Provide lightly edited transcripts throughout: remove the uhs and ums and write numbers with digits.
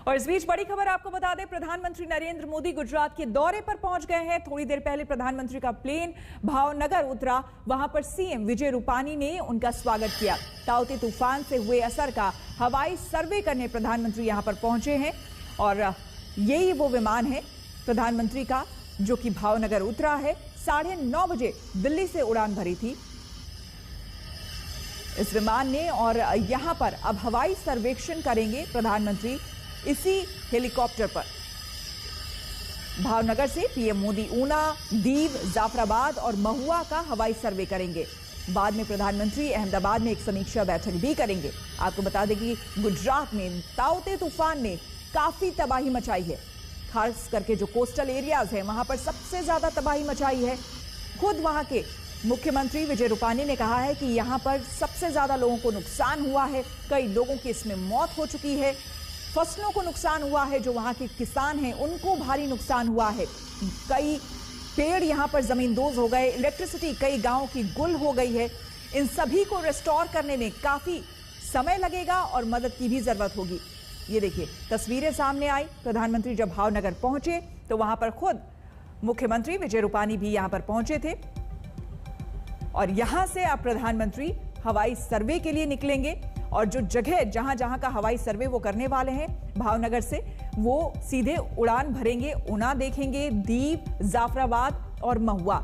और इस बीच बड़ी खबर आपको बता दें, प्रधानमंत्री नरेंद्र मोदी गुजरात के दौरे पर पहुंच गए हैं। थोड़ी देर पहले प्रधानमंत्री का प्लेन भावनगर उतरा। वहां पर सीएम विजय रूपानी ने उनका स्वागत किया। ताउते तूफान से हुए असर का हवाई सर्वे करने प्रधानमंत्री यहां पर पहुंचे हैं और यही वो विमान है प्रधानमंत्री का जो कि भावनगर उतरा है। 9:30 बजे दिल्ली से उड़ान भरी थी इस विमान ने और यहां पर अब हवाई सर्वेक्षण करेंगे प्रधानमंत्री इसी हेलीकॉप्टर पर। भावनगर से पीएम मोदी ऊना, दीव, जाफराबाद और महुआ का हवाई सर्वे करेंगे। बाद में प्रधानमंत्री अहमदाबाद में एक समीक्षा बैठक भी करेंगे। आपको बता दें कि गुजरात में ताउते तूफान ने काफी तबाही मचाई है। खास करके जो कोस्टल एरियाज हैं वहां पर सबसे ज्यादा तबाही मचाई है। खुद वहां के मुख्यमंत्री विजय रूपानी ने कहा है कि यहां पर सबसे ज्यादा लोगों को नुकसान हुआ है। कई लोगों की इसमें मौत हो चुकी है। फसलों को नुकसान हुआ है। जो वहां के किसान हैं उनको भारी नुकसान हुआ है। कई पेड़ यहां पर जमींदोज हो गए। इलेक्ट्रिसिटी कई गांवों की गुल हो गई है। इन सभी को रिस्टोर करने में काफी समय लगेगा और मदद की भी जरूरत होगी। ये देखिए तस्वीरें सामने आई। प्रधानमंत्री जब भावनगर पहुंचे तो वहां पर खुद मुख्यमंत्री विजय रूपानी भी यहां पर पहुंचे थे और यहां से अब प्रधानमंत्री हवाई सर्वे के लिए निकलेंगे और जो जगह जहां जहां का हवाई सर्वे वो करने वाले हैं भावनगर से, वो सीधे उड़ान भरेंगे। ऊना देखेंगे, दीव, जाफराबाद और महुआ,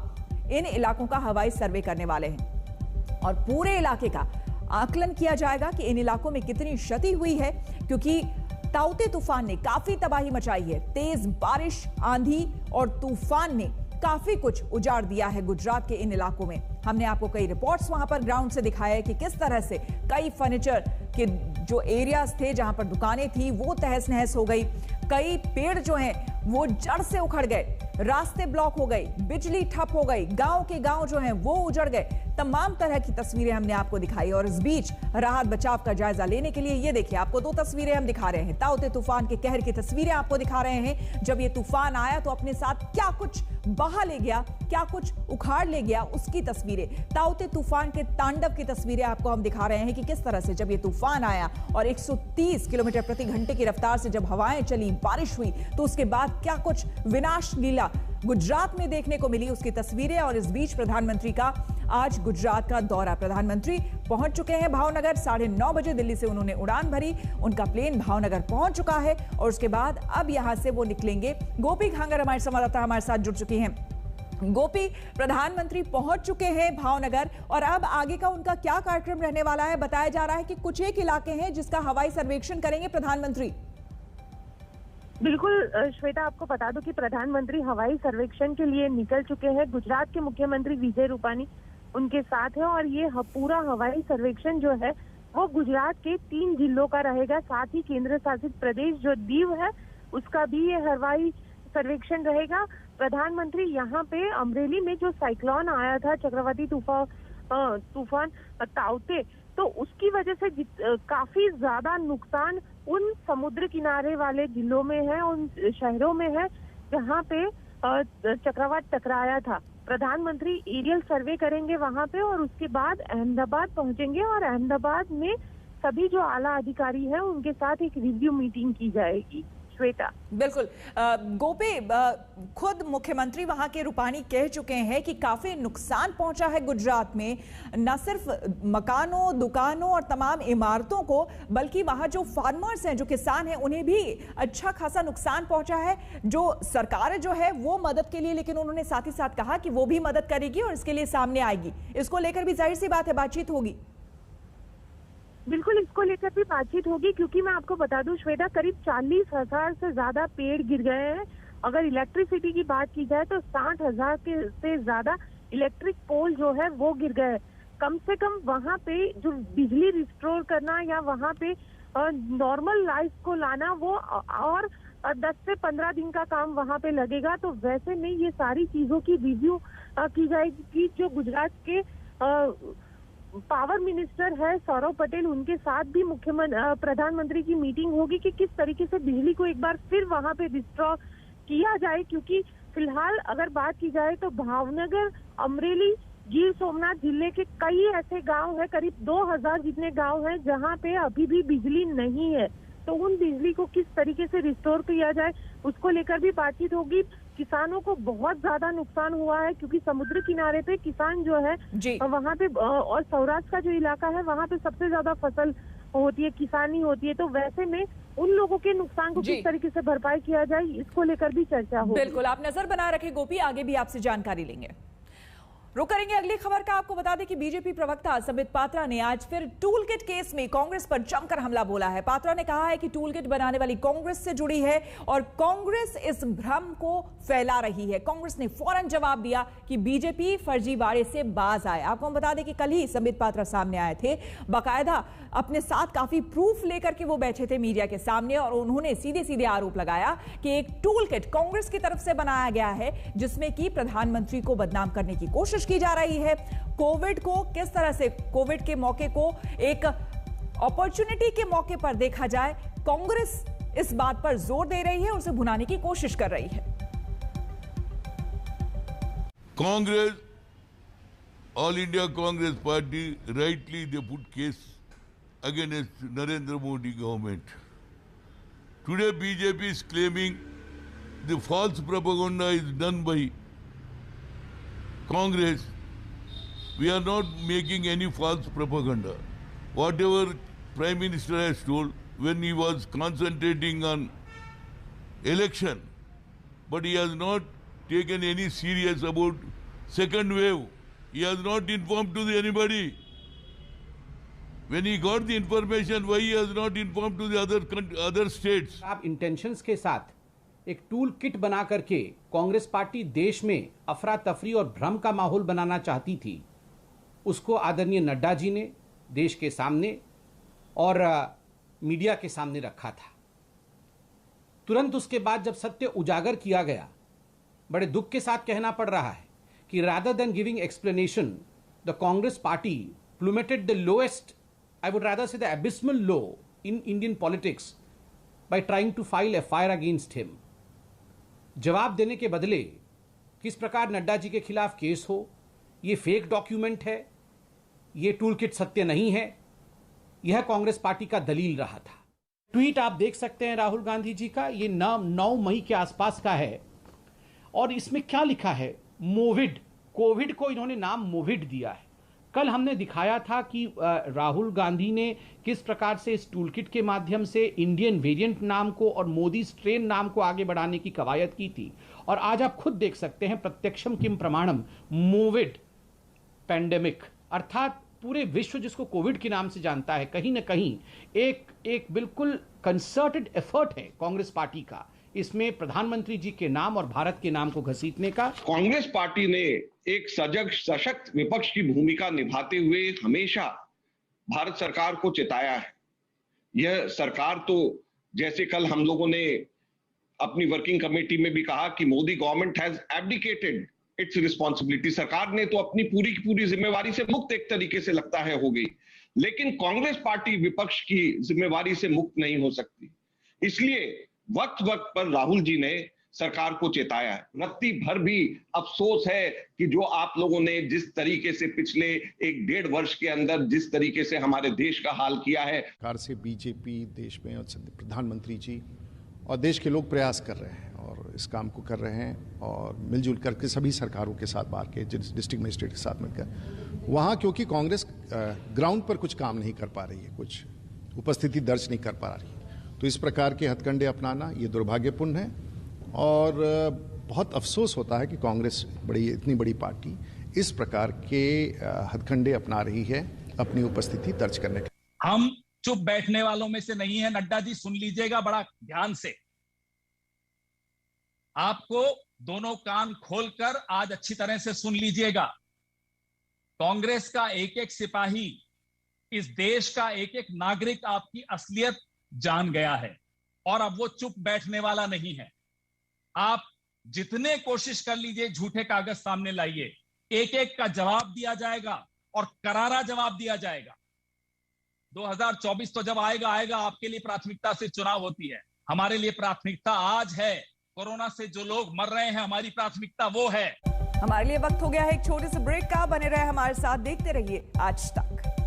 इन इलाकों का हवाई सर्वे करने वाले हैं और पूरे इलाके का आकलन किया जाएगा कि इन इलाकों में कितनी क्षति हुई है, क्योंकि ताउते तूफान ने काफी तबाही मचाई है। तेज बारिश, आंधी और तूफान ने काफी कुछ उजाड़ दिया है गुजरात के इन इलाकों में। हमने आपको कई रिपोर्ट्स वहां पर ग्राउंड से दिखाया है कि किस तरह से कई फर्नीचर के जो एरियाज थे जहां पर दुकानें थी वो तहस नहस हो गई। कई पेड़ जो हैं वो जड़ से उखड़ गए, रास्ते ब्लॉक हो गए, बिजली ठप हो गई, गांव के गांव जो हैं वो उजड़ गए। तमाम तरह की तस्वीरें हमने आपको दिखाई और इस बीच राहत बचाव का जायजा लेने के लिए ये देखिए आपको 2 तस्वीरें हम दिखा रहे हैं। ताउते तूफान के कहर की तस्वीरें आपको दिखा रहे हैं। जब ये तूफान आया तो अपने साथ क्या कुछ बहा ले गया, क्या कुछ उखाड़ ले गया, उसकी तस्वीरें। ताउते तूफान के तांडव की तस्वीरें आपको हम दिखा रहे हैं कि किस तरह से जब ये तूफान आया और 130 किलोमीटर प्रति घंटे की रफ्तार से जब हवाएं चली, बारिश हुई, तो उसके बाद क्या कुछ विनाश लीला गुजरात में देखने को मिली, उसकी तस्वीरें। और इस बीच प्रधानमंत्री का आज गुजरात का दौरा। प्रधानमंत्री पहुंच चुके हैं भावनगर। 9:30 बजे दिल्ली से उन्होंने उड़ान भरी। उनका प्लेन भावनगर पहुंच चुका है और उसके बाद अब यहां से वो निकलेंगे। गोपी घांगर हमारे संवाददाता हमारे साथ जुड़ चुकी हैं। गोपी, प्रधानमंत्री पहुंच चुके हैं भावनगर और अब आगे का उनका क्या कार्यक्रम रहने वाला है? बताया जा रहा है कि कुछ एक इलाके हैं जिसका हवाई सर्वेक्षण करेंगे प्रधानमंत्री। बिल्कुल श्वेता, आपको बता दूं कि प्रधानमंत्री हवाई सर्वेक्षण के लिए निकल चुके हैं। गुजरात के मुख्यमंत्री विजय रूपानी उनके साथ है और ये पूरा हवाई सर्वेक्षण जो है वो गुजरात के 3 जिलों का रहेगा। साथ ही केंद्र शासित प्रदेश जो दीव है उसका भी ये हवाई सर्वेक्षण रहेगा। प्रधानमंत्री यहाँ पे अमरेली में जो साइक्लोन आया था, चक्रवाती तूफान ताउते, तो उसकी वजह से काफी ज्यादा नुकसान उन समुद्र किनारे वाले जिलों में है, उन शहरों में है जहाँ पे चक्रवात टकराया था। प्रधानमंत्री एरियल सर्वे करेंगे वहां पे और उसके बाद अहमदाबाद पहुंचेंगे और अहमदाबाद में सभी जो आला अधिकारी हैं उनके साथ एक रिव्यू मीटिंग की जाएगी। श्वेता, बिल्कुल। गोपी, खुद मुख्यमंत्री वहां के रूपानी कह चुके हैं कि काफी नुकसान पहुंचा है गुजरात में, न सिर्फ मकानों, दुकानों और तमाम इमारतों को, बल्कि वहां जो फार्मर्स हैं, जो किसान हैं, उन्हें भी अच्छा खासा नुकसान पहुंचा है। जो सरकार जो है वो मदद के लिए, लेकिन उन्होंने साथ ही साथ कहा कि वो भी मदद करेगी और इसके लिए सामने आएगी। इसको लेकर भी जाहिर सी बात है बातचीत होगी। बिल्कुल, इसको लेकर भी बातचीत होगी क्योंकि मैं आपको बता दूं श्वेता, करीब 40,000 से ज्यादा पेड़ गिर गए हैं। अगर इलेक्ट्रिसिटी की बात की जाए तो 60,000 से ज्यादा इलेक्ट्रिक पोल जो है वो गिर गए। कम से कम वहां पे जो बिजली रिस्टोर करना या वहां पे नॉर्मल लाइफ को लाना वो और 10 से 15 दिन का काम वहां पे लगेगा। तो वैसे में ये सारी चीजों की रिव्यू की जाएगी। जो गुजरात के पावर मिनिस्टर है सौरभ पटेल, उनके साथ भी प्रधानमंत्री की मीटिंग होगी कि किस तरीके से बिजली को एक बार फिर वहां पे रिस्टोर किया जाए। क्योंकि फिलहाल अगर बात की जाए तो भावनगर, अमरेली, गिर सोमनाथ जिले के कई ऐसे गांव हैं, करीब 2000 जितने गांव हैं जहां पे अभी भी बिजली नहीं है। तो उन बिजली को किस तरीके से रिस्टोर किया जाए उसको लेकर भी बातचीत होगी। किसानों को बहुत ज्यादा नुकसान हुआ है क्योंकि समुद्र किनारे पे किसान जो है वहाँ पे और सौराष्ट्र का जो इलाका है वहाँ पे सबसे ज्यादा फसल होती है, किसानी होती है। तो वैसे में उन लोगों के नुकसान को किस तरीके से भरपाई किया जाए इसको लेकर भी चर्चा होगी। बिल्कुल, आप नजर बनाए रखें गोपी, आगे भी आपसे जानकारी लेंगे। रुक करेंगे अगली खबर का। आपको बता दें कि बीजेपी प्रवक्ता संबित पात्रा ने आज फिर टूल किट केस में कांग्रेस पर जमकर हमला बोला है। पात्रा ने कहा है कि टूल किट बनाने वाली कांग्रेस से जुड़ी है और कांग्रेस इस भ्रम को फैला रही है। कांग्रेस ने फौरन जवाब दिया कि बीजेपी फर्जीवाड़े से बाज आए। आपको हम बता दें कि कल ही संबित पात्रा सामने आए थे, बाकायदा अपने साथ काफी प्रूफ लेकर के वो बैठे थे मीडिया के सामने और उन्होंने सीधे सीधे आरोप लगाया कि एक टूल किट कांग्रेस की तरफ से बनाया गया है जिसमें कि प्रधानमंत्री को बदनाम करने की कोशिश की जा रही है। कोविड को किस तरह से, कोविड के मौके को एक अपॉर्चुनिटी के मौके पर देखा जाए, कांग्रेस इस बात पर जोर दे रही है, उसे भुनाने की कोशिश कर रही है। Congress, all India Congress party, rightly they put case against Narendra Modi government. Today BJP is claiming the false propaganda is done by Congress. We are not making any false propaganda. Whatever Prime Minister has told when he was concentrating on election, but he has not taken any serious about second wave. He has not informed to anybody. When he got the information, why he has not informed to the other states? आप intentions के साथ एक tool kit बना करके Congress party देश में अफरा तफरी और भ्रम का माहौल बनाना चाहती थी, उसको आदरणीय नड्डा जी ने देश के सामने और मीडिया के सामने रखा था। तुरंत उसके बाद जब सत्य उजागर किया गया, बड़े दुख के साथ कहना पड़ रहा है कि rather than giving explanation, the Congress party plummeted the lowest, I would rather say the abysmal low in Indian politics by trying to file FIR against him. जवाब देने के बदले किस प्रकार नड्डा जी के खिलाफ केस हो, ये फेक डॉक्यूमेंट है, ये टूल किट सत्य नहीं है, यह कांग्रेस पार्टी का दलील रहा था। ट्वीट आप देख सकते हैं राहुल गांधी जी का, ये 9 मई के आसपास का है और इसमें क्या लिखा है, मोविड, कोविड को इन्होंने नाम मोविड दिया है। कल हमने दिखाया था कि राहुल गांधी ने किस प्रकार से इस टूलकिट के माध्यम से इंडियन वेरिएंट नाम को और मोदी स्ट्रेन नाम को आगे बढ़ाने की कवायद की थी और आज आप खुद देख सकते हैं प्रत्यक्षम किम प्रमाणम, मोविड पैंडेमिक, अर्थात पूरे विश्व जिसको कोविड के नाम से जानता है, कहीं ना कहीं एक बिल्कुल कंसर्टेड एफर्ट है कांग्रेस पार्टी का इसमें प्रधानमंत्री जी के नाम और भारत के नाम को घसीटने का। कांग्रेस पार्टी ने एक सजग सशक्त विपक्ष की भूमिका निभाते हुए हमेशा भारत सरकार को चिताया है। यह सरकार तो, जैसे कल हम लोगों ने अपनी वर्किंग कमेटी में भी कहा कि Modi government has abdicated it's responsibility, सरकार ने तो अपनी पूरी की पूरी जिम्मेवारी से मुक्त एक तरीके से लगता है हो गई, लेकिन कांग्रेस पार्टी विपक्ष की जिम्मेवारी से मुक्त नहीं हो सकती। इसलिए वक्त वक्त पर राहुल जी ने सरकार को चेताया है। रत्ती भर भी अफसोस है कि जो आप लोगों ने जिस तरीके से पिछले 1-1.5 वर्ष के अंदर जिस तरीके से हमारे देश का हाल किया है। सरकार से बीजेपी देश में और प्रधानमंत्री जी और देश के लोग प्रयास कर रहे हैं और इस काम को कर रहे हैं और मिलजुल करके सभी सरकारों के साथ बाहर के डिस्ट्रिक्ट मजिस्ट्रेट के साथ मिलकर वहाँ, क्योंकि कांग्रेस ग्राउंड पर कुछ काम नहीं कर पा रही है, कुछ उपस्थिति दर्ज नहीं कर पा रही है, तो इस प्रकार के हथकंडे अपनाना ये दुर्भाग्यपूर्ण है और बहुत अफसोस होता है कि कांग्रेस इतनी बड़ी पार्टी इस प्रकार के हथकंडे अपना रही है अपनी उपस्थिति दर्ज करने के। हम चुप बैठने वालों में से नहीं है। नड्डा जी सुन लीजिएगा बड़ा ध्यान से, आपको दोनों कान खोलकर आज अच्छी तरह से सुन लीजिएगा। कांग्रेस का एक एक सिपाही, इस देश का एक एक नागरिक आपकी असलियत जान गया है और अब वो चुप बैठने वाला नहीं है। आप जितने कोशिश कर लीजिए झूठे कागज सामने लाइए, एक एक का जवाब दिया जाएगा और करारा जवाब दिया जाएगा। 2024 तो जब आएगा आपके लिए प्राथमिकता से चुनाव होती है, हमारे लिए प्राथमिकता आज है। कोरोना से जो लोग मर रहे हैं, हमारी प्राथमिकता वो है। हमारे लिए वक्त हो गया है एक छोटे से ब्रेक का। बने रहे हमारे साथ, देखते रहिए आज तक।